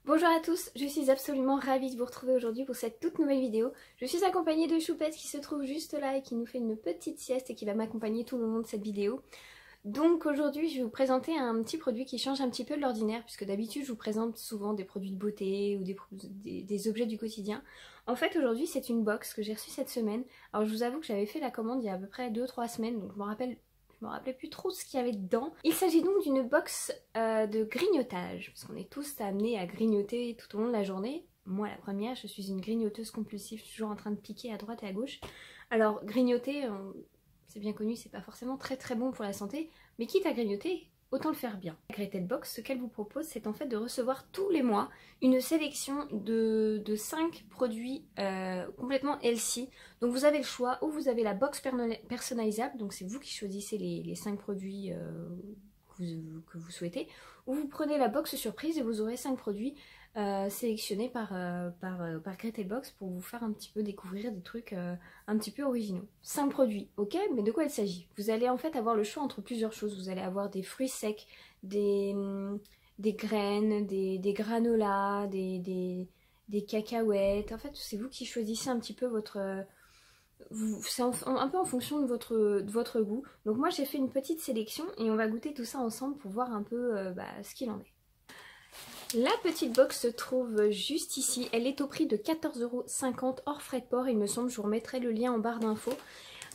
Bonjour à tous, je suis absolument ravie de vous retrouver aujourd'hui pour cette toute nouvelle vidéo. Je suis accompagnée de Choupette qui se trouve juste là et qui nous fait une petite sieste et qui va m'accompagner tout le long de cette vidéo. Donc aujourd'hui je vais vous présenter un petit produit qui change un petit peu de l'ordinaire, puisque d'habitude je vous présente souvent des produits de beauté ou des objets du quotidien. En fait aujourd'hui c'est une box que j'ai reçue cette semaine. Alors je vous avoue que j'avais fait la commande il y a à peu près 2-3 semaines, donc je me rappelais plus trop ce qu'il y avait dedans. Il s'agit donc d'une box de grignotage, parce qu'on est tous amenés à grignoter tout au long de la journée. Moi la première, je suis une grignoteuse compulsive, je suis toujours en train de piquer à droite et à gauche. Alors grignoter, c'est bien connu, c'est pas forcément très bon pour la santé, mais quitte à grignoter, autant le faire bien. La Gretel Box, ce qu'elle vous propose, c'est en fait de recevoir tous les mois une sélection de 5 produits complètement healthy. Donc vous avez le choix, ou vous avez la box personnalisable, donc c'est vous qui choisissez les 5 produits que vous souhaitez, ou vous prenez la box surprise et vous aurez 5 produits sélectionnés par Gretel Box pour vous faire un petit peu découvrir des trucs un petit peu originaux. 5 produits, ok, mais de quoi il s'agit? Vous allez en fait avoir le choix entre plusieurs choses. Vous allez avoir des fruits secs, des graines, des granolas, des cacahuètes. En fait, c'est vous qui choisissez un petit peu votre... c'est un peu en fonction de votre goût. Donc moi j'ai fait une petite sélection et on va goûter tout ça ensemble pour voir un peu ce qu'il en est. La petite box se trouve juste ici. Elle est au prix de 14,50 € hors frais de port, il me semble. Je vous remettrai le lien en barre d'infos.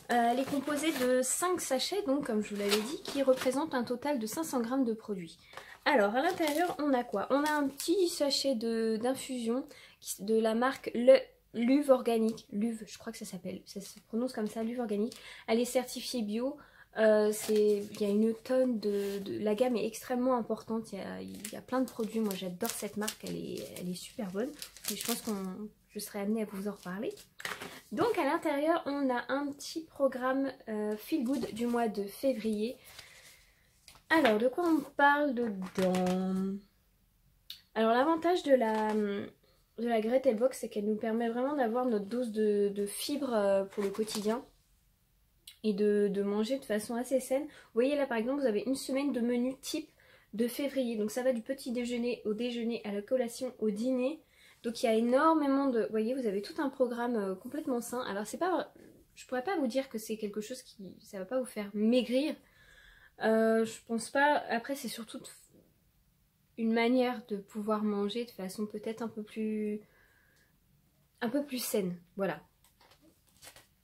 Elle est composée de 5 sachets, donc comme je vous l'avais dit, qui représentent un total de 500 g de produits. Alors à l'intérieur on a quoi? On a un petit sachet d'infusion de la marque Luve Organique. Luve, je crois que ça s'appelle, ça se prononce comme ça, Luve Organique. Elle est certifiée bio. Il y a une tonne la gamme est extrêmement importante, il y a plein de produits. Moi j'adore cette marque, elle est super bonne et je pense que je serai amenée à vous en reparler. Donc à l'intérieur on a un petit programme Feel Good du mois de février. Alors de quoi on parle dedans? Alors l'avantage de la Gretel Box, c'est qu'elle nous permet vraiment d'avoir notre dose de fibres pour le quotidien et de manger de façon assez saine. Vous voyez là par exemple vous avez une semaine de menu type de février, donc ça va du petit déjeuner au déjeuner, à la collation, au dîner. Donc il y a énormément de... Vous voyez, vous avez tout un programme complètement sain. Alors c'est pas... Je pourrais pas vous dire que c'est quelque chose qui... ça va pas vous faire maigrir. Je pense pas. Après c'est surtout une manière de pouvoir manger de façon peut-être un peu plus saine. Voilà.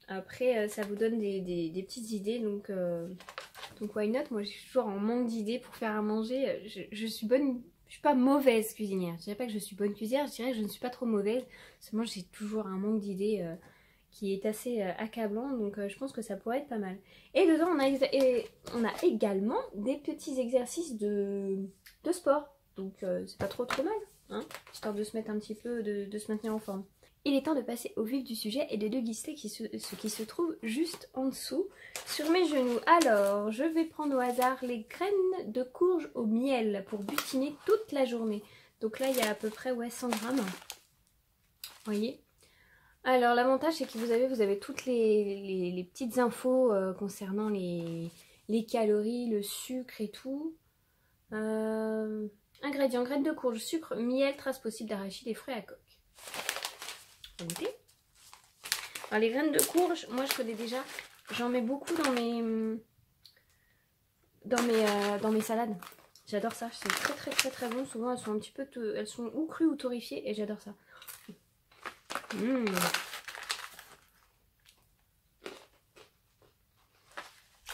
Après ça vous donne des petites idées, donc why not. Moi je suis toujours en manque d'idées pour faire à manger. Je suis pas mauvaise cuisinière, je dirais pas que je suis bonne cuisinière, je dirais que je ne suis pas trop mauvaise, seulement j'ai toujours un manque d'idées qui est assez accablant, donc je pense que ça pourrait être pas mal. Et dedans on a également des petits exercices de sport, donc c'est pas trop mal, hein, histoire de se mettre un petit peu, de se maintenir en forme. Il est temps de passer au vif du sujet et de déguster ce qui se trouve juste en dessous, sur mes genoux. Alors, je vais prendre au hasard les graines de courge au miel pour butiner toute la journée. Donc là, il y a à peu près 100 g. Vous voyez? Alors, l'avantage, c'est que vous avez toutes les petites infos concernant les calories, le sucre et tout. Ingrédients, graines de courge, sucre, miel, traces possibles d'arachide et fruits à coque. Goûter. Alors les graines de courge, moi je connais déjà, j'en mets beaucoup dans mes salades. J'adore ça, c'est très bon. Souvent elles sont un petit peu, elles sont ou crues ou torréfiées et j'adore ça.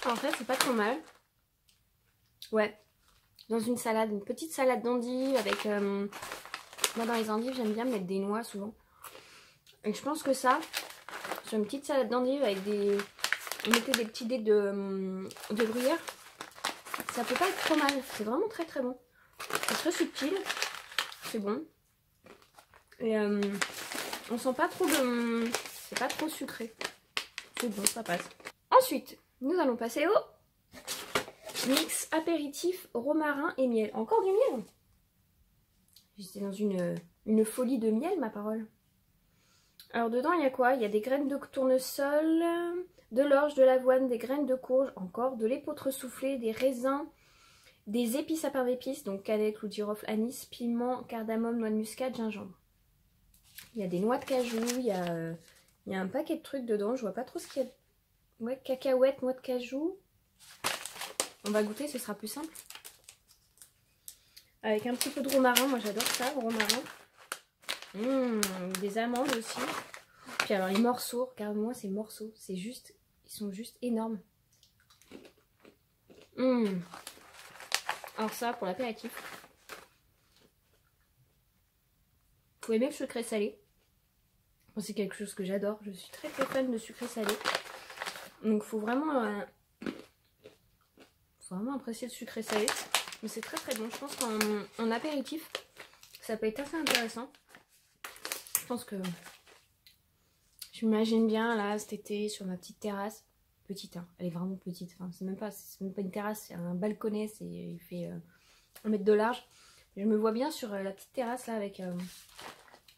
En fait c'est pas trop mal. Ouais, dans une salade, une petite salade d'endives avec... moi dans les endives j'aime bien mettre des noix souvent. Et je pense que ça, sur une petite salade d'endives avec on mettait des petits dés de gruyère, ça peut pas être trop mal. C'est vraiment très bon. C'est très subtil, c'est bon. Et on sent pas trop de... c'est pas trop sucré. C'est bon, ça passe. Ensuite, nous allons passer au mix apéritif romarin et miel. Encore du miel. J'étais dans une folie de miel, ma parole. Alors dedans il y a quoi? Il y a des graines de tournesol, de l'orge, de l'avoine, des graines de courge, encore de l'épeautre soufflée, des raisins, des épices à pain d'épices, donc cannelle, clou de girofle, anis, piment, cardamome, noix de muscade, gingembre. Il y a des noix de cajou, il y a un paquet de trucs dedans, je vois pas trop ce qu'il y a. Ouais, cacahuètes, noix de cajou. On va goûter, ce sera plus simple. Avec un petit peu de romarin, moi j'adore ça, romarin. Des amandes aussi. Puis alors les morceaux, regarde-moi ces morceaux, c'est juste, ils sont juste énormes. Alors ça, pour l'apéritif. Vous aimez le sucré salé? C'est quelque chose que j'adore, je suis très très fan de sucré salé. Donc faut vraiment apprécier le sucré salé. Mais c'est très très bon, je pense qu'en apéritif, ça peut être assez intéressant. Je pense que je m'imagine bien là cet été sur ma petite terrasse. Petite, hein, elle est vraiment petite. Enfin, c'est même pas une terrasse, c'est un balconnet, il fait 1 mètre de large. Je me vois bien sur la petite terrasse là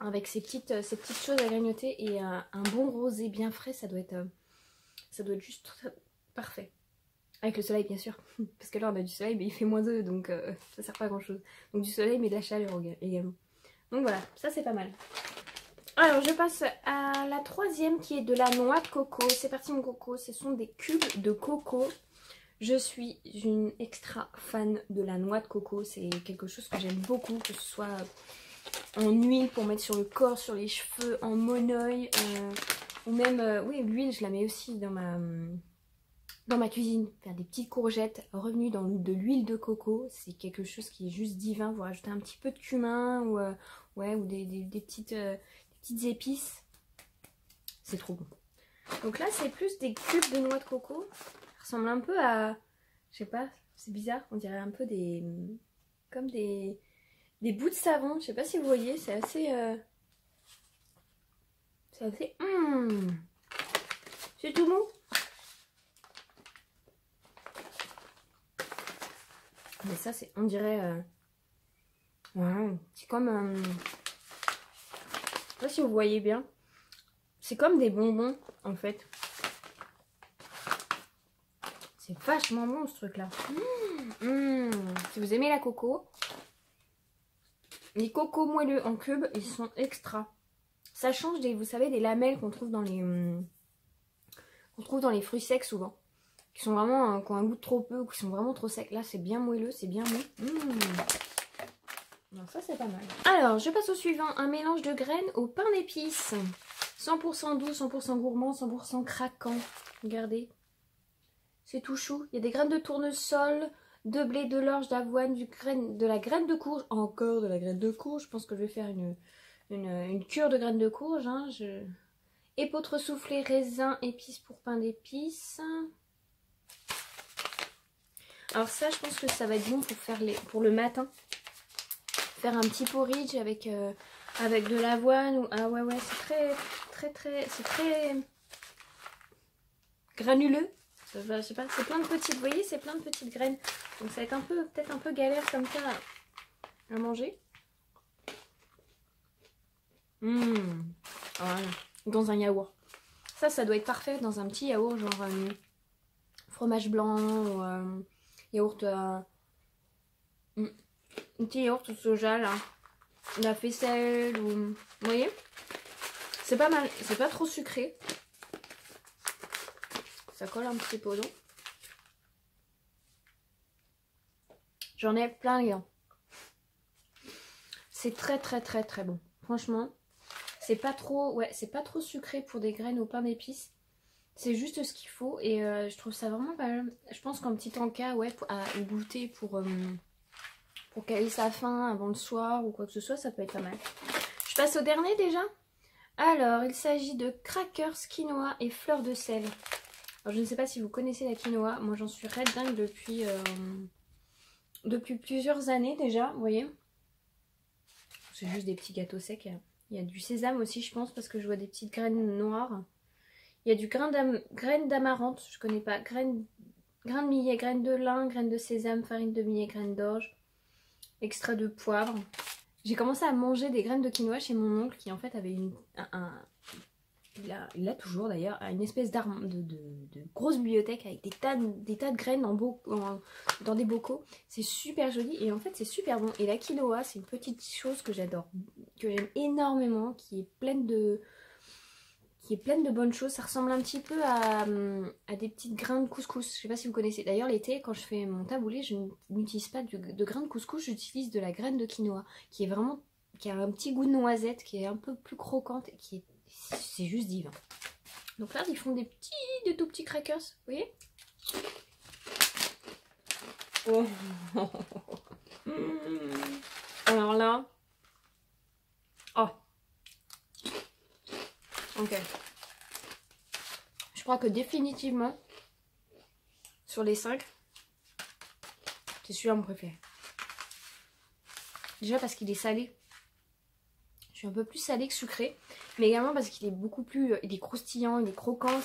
avec ces petites choses à grignoter et un bon rosé bien frais, ça doit être juste parfait. Avec le soleil bien sûr, parce que là on a du soleil mais il fait -2 donc ça sert pas à grand chose. Donc du soleil mais de la chaleur également. Donc voilà, ça c'est pas mal. Alors je passe à la troisième qui est de la noix de coco. C'est parti mon coco, ce sont des cubes de coco. Je suis une extra fan de la noix de coco, c'est quelque chose que j'aime beaucoup, que ce soit en huile pour mettre sur le corps, sur les cheveux, en monoeil, ou même, oui l'huile je la mets aussi dans ma cuisine. Faire des petites courgettes revenues dans de l'huile de coco, c'est quelque chose qui est juste divin. Vous rajoutez un petit peu de cumin ou, ou des petites épices, c'est trop bon. Donc là c'est plus des cubes de noix de coco, ça ressemble un peu à, je sais pas, c'est bizarre, on dirait un peu comme des bouts de savon, je sais pas si vous voyez, c'est assez c'est tout mou. Mais ça c'est, on dirait ouais, c'est comme je sais pas si vous voyez bien, c'est comme des bonbons en fait. C'est vachement bon ce truc là. Si vous aimez la coco, les cocos moelleux en cubes, ils sont extra. Ça change vous savez, des lamelles qu'on trouve dans les fruits secs souvent. Qui sont vraiment, qui ont un goût de trop peu ou qui sont vraiment trop secs. Là c'est bien moelleux, c'est bien bon. Donc ça c'est pas mal. Alors je passe au suivant, un mélange de graines au pain d'épices. 100% doux, 100% gourmand, 100% craquant. Regardez. C'est tout chou. Il y a des graines de tournesol, de blé, de l'orge, d'avoine, de la graine de courge. Encore de la graine de courge. Je pense que je vais faire une cure de graines de courge. Hein. Épeautre soufflé, raisin, épices pour pain d'épices. Alors ça, je pense que ça va être bon pour faire pour le matin. Faire un petit porridge avec de l'avoine. Ah ouais, c'est très granuleux. Je sais pas, c'est plein de petites, vous voyez, c'est plein de petites graines. Donc ça va être peut-être un peu galère comme ça à manger. Voilà. Dans un yaourt. Ça doit être parfait dans un petit yaourt, genre fromage blanc ou yaourt. Un petit yaourt au soja là. La faisselle ou. Vous voyez? C'est pas mal, c'est pas trop sucré. Ça colle un petit peu aux dents. J'en ai plein les dents. C'est très bon. Franchement, c'est pas trop sucré pour des graines au pain d'épices. C'est juste ce qu'il faut et je trouve ça vraiment pas mal. Je pense qu'en petit encas, à goûter pour caler sa faim avant le soir ou quoi que ce soit, ça peut être pas mal. Je passe au dernier déjà. Alors, il s'agit de crackers, quinoa et fleurs de sel. Alors, je ne sais pas si vous connaissez la quinoa. Moi, j'en suis red dingue depuis plusieurs années déjà, vous voyez. C'est juste des petits gâteaux secs. Il y a du sésame aussi, je pense, parce que je vois des petites graines noires. Il y a du graines d'amarante, je connais pas. Graines de millet, graines de lin, graines de sésame, farine de millet, graines d'orge, extrait de poivre. J'ai commencé à manger des graines de quinoa chez mon oncle qui en fait avait il a toujours d'ailleurs une espèce d'arme de grosse bibliothèque avec des tas de graines dans des bocaux. C'est super joli et en fait c'est super bon. Et la quinoa, c'est une petite chose que j'adore, que j'aime énormément, qui est pleine de bonnes choses. Ça ressemble un petit peu à des petites grains de couscous. Je sais pas si vous connaissez. D'ailleurs l'été, quand je fais mon taboulé, je n'utilise pas de grains de couscous, j'utilise de la graine de quinoa, qui a un petit goût de noisette, qui est un peu plus croquante, et c'est juste divin. Donc là, ils font des tout petits crackers, vous voyez? Oh. Alors là, oh, ok. Je crois que définitivement, sur les 5, c'est celui-là mon préféré. Déjà parce qu'il est salé. Je suis un peu plus salé que sucré. Mais également parce qu'il est beaucoup plus... il est croustillant, il est croquant.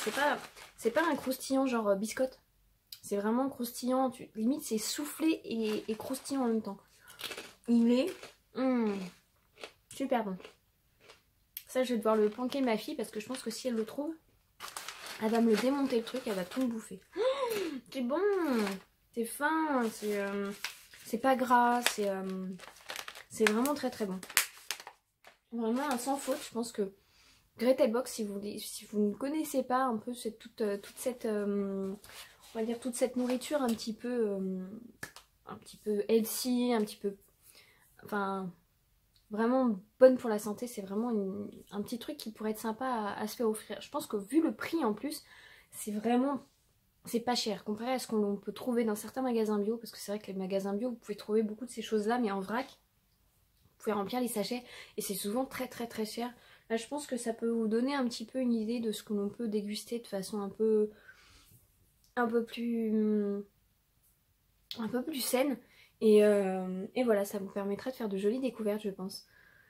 C'est pas un croustillant genre biscotte. C'est vraiment croustillant. Limite c'est soufflé et croustillant en même temps. Il est super bon. Ça je vais devoir le planquer ma fille parce que je pense que si elle le trouve, elle va me le démonter le truc, elle va tout me bouffer. C'est bon, c'est fin, c'est pas gras, c'est vraiment très très bon. Vraiment un sans faute. Je pense que Gretel Box, si vous ne connaissez pas un peu toute cette on va dire toute cette nourriture un petit peu healthy, un petit peu, enfin vraiment bonne pour la santé, c'est vraiment un petit truc qui pourrait être sympa à se faire offrir. Je pense que vu le prix en plus, c'est pas cher comparé à ce qu'on peut trouver dans certains magasins bio, parce que c'est vrai que les magasins bio, vous pouvez trouver beaucoup de ces choses là, mais en vrac, vous pouvez remplir les sachets et c'est souvent très très très cher. Là je pense que ça peut vous donner un petit peu une idée de ce que l'on peut déguster de façon un peu plus saine. Et voilà, ça vous permettra de faire de jolies découvertes, je pense.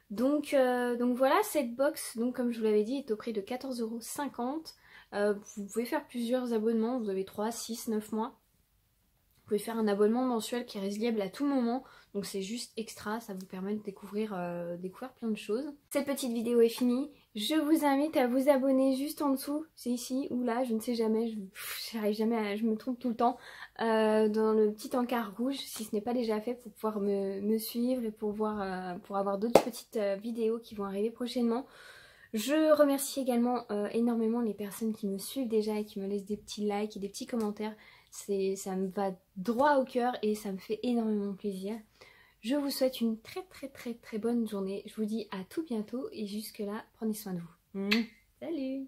Donc voilà, cette box, donc comme je vous l'avais dit, est au prix de 14,50 €. Vous pouvez faire plusieurs abonnements, vous avez 3, 6, 9 mois. Vous pouvez faire un abonnement mensuel qui reste liable à tout moment, donc c'est juste extra, ça vous permet de découvrir plein de choses. Cette petite vidéo est finie, je vous invite à vous abonner juste en dessous, c'est ici ou là, je ne sais jamais, j'arrive jamais je me trompe tout le temps, dans le petit encart rouge, si ce n'est pas déjà fait, pour pouvoir me suivre et pour avoir d'autres petites vidéos qui vont arriver prochainement. Je remercie également énormément les personnes qui me suivent déjà et qui me laissent des petits likes et des petits commentaires. Ça me va droit au cœur et ça me fait énormément plaisir. Je vous souhaite une très très très très bonne journée. Je vous dis à tout bientôt et jusque là, prenez soin de vous. Salut!